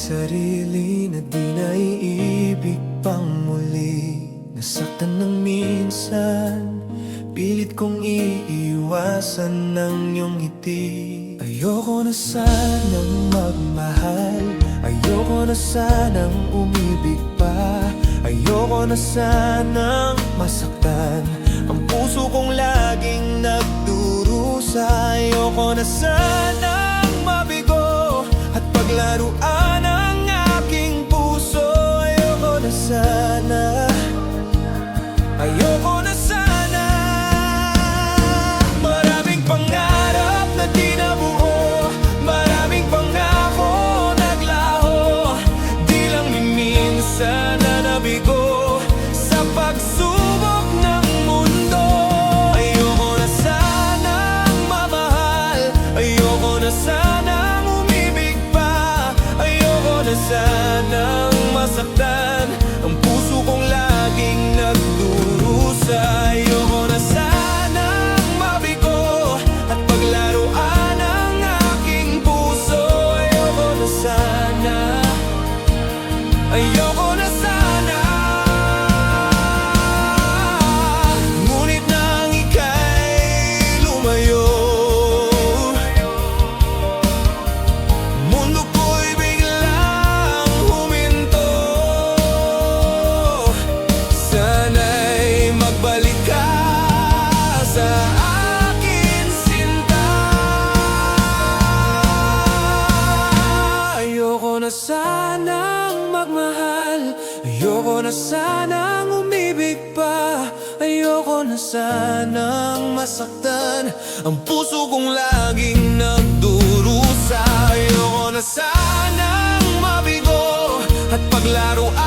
sarili na di naiibig pang muli. Nasaktan ng minsan, pilit kong iiwasan ng iyong ngiti. Ayoko na sanang magmahal, ayoko na sanang umibig pa, ayoko na sanang masaktan ang puso kong laging nagdurusa. Ayoko na sanang mabigo at paglaruan ang aking puso. Ayoko na sana, ayoko na sana. Maraming pangarap na di nabuo, maraming pangako naglaho, di lang minsan na nabigo sa pagsubok ng mundo. Ayoko na sanang mamahal, ayoko na sanang umibig pa, ayoko na sanang masaktan ang puso kong laging nagdurusa. Ayoko na sanang mabigo at paglaruan ang aking puso. Ayoko na sana, ayoko na sana. Ngunit nang ika'y lumayo, mundo ko'y biglang huminto. Sana'y magbalik ka sa akin, sinta. Ayoko na sanang magmahal, ayoko na sanang umibig pa, ayoko na sanang masaktan ang puso kong laging nagdurusa. Ayoko na sanang mabigo at paglaruan